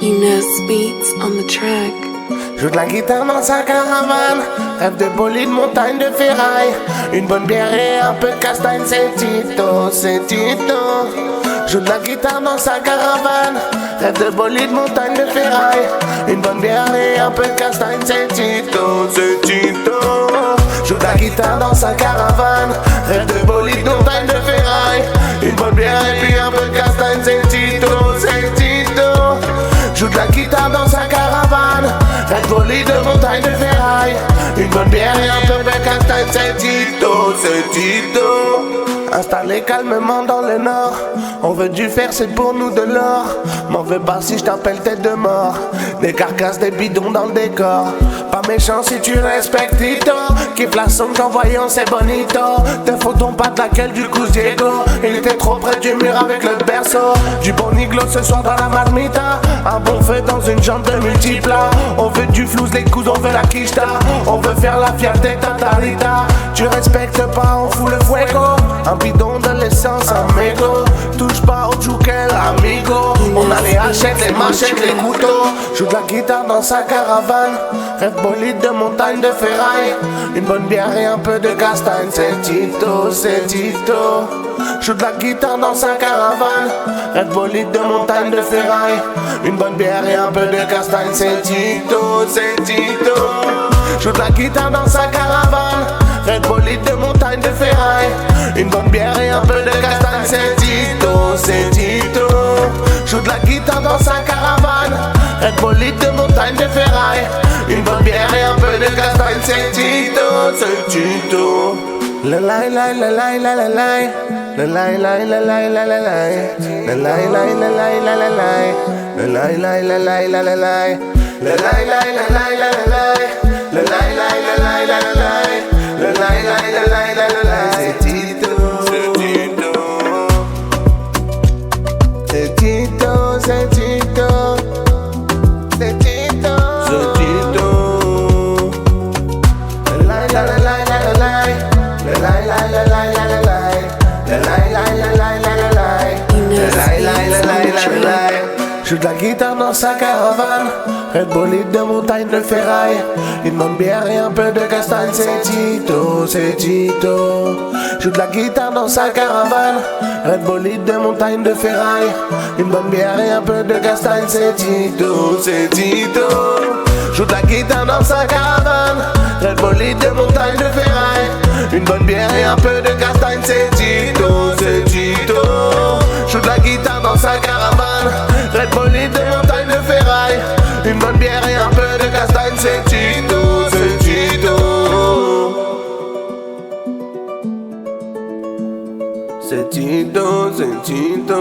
Ines Beats on the track. Joue de la guitare dans sa caravane, rêve de bolide, montagne de ferraille. Une bonne bière et un peu de castagne, c'est Tito, c'est Tito. Joue de la guitare dans sa caravane, rêve de bolide, montagne de ferraille. Une bonne bière et un peu de castagne, c'est Tito, c'est Tito. Joue de la guitare dans sa caravane, rêve de bolide, montagne de ferraille. Une bonne bière et puis un peu de castagne, c'est Tito, c'est Tito. Joue de la guitare dans sa caravane, rêve bolide de montagne de ferraille. Une bonne bière et un peu de castagne, c'est Tito, c'est Tito. Installé calmement dans le nord, on veut du fer, c'est pour nous de l'or. M'en veux pas si je t'appelle tête de mort. Des carcasses, des bidons dans le décor. Pas méchant si tu respectes Tito. Kiffe la sonde qu'en voyant c'est bonito. Te faut ton pas de laquelle du coup Diego. Il était trop près du mur avec le berceau. Du bon iglo ce soir dans la marmita. Un bon feu dans une jambe de multiplat. On veut du flouze, les coups, on veut la quicheta. On veut faire la fierté tatarita. Tu respectes pas, on fout le fuego. Un bidon de l'essence, amigo. Touche pas au jouquel, amigo. On a les hachettes, les machettes, les couteaux. Joue de la guitare dans sa caravane, rêve bolide de montagne de ferraille. Une bonne bière et un peu de castagne, c'est Tito, c'est Tito. Joue de la guitare dans sa caravane, rêve bolide de montagne de ferraille. Une bonne bière et un peu de castagne, c'est Tito, c'est Tito. Joue de la guitare dans sa caravane, rêve bolide de montagne de ferraille. Une bonne bière et un peu de castagne, c'est Tito, c'est Tito. Joue de la guitare dans sa caravane, rêve bolide de montagne de ferraille. Une bonne bière et un peu de castagne, c'est Tito, c'est Tito. La la la la la la la la. La la la la la la la la. La la la la la la la la. La la la la la la la la. La la la la la la la la. La la la la la la la la. La la la la la la la la. C'est Tito, c'est Tito. C'est Tito, c'est Tito. C'est Tito, c'est Tito. La la la la la la la. La la la la la la la la. La la la la la la la la. Ines La la la Beats la on the la la track. la. Joue de la guitare dans sa caravane, rêve bolide de montagne de ferraille. Une bonne bière et un peu de castagne, c'est Tito, c'est Tito. Joue de la guitare dans sa caravane, rêve bolide de montagne de ferraille. Une bonne bière et un peu de castagne, c'est Tito, c'est Tito. Joue de la guitare dans sa caravane, rêve bolide de montagne de ferraille. Une bonne bière et un peu de castagne, c'est Tito, c'est Tito. Joue de la guitare dans sa caravane, rêve bolide de montagne de ferraille. Une bonne bière et un peu de castagne, c'est Tito, c'est Tito. C'est Tito, c'est Tito.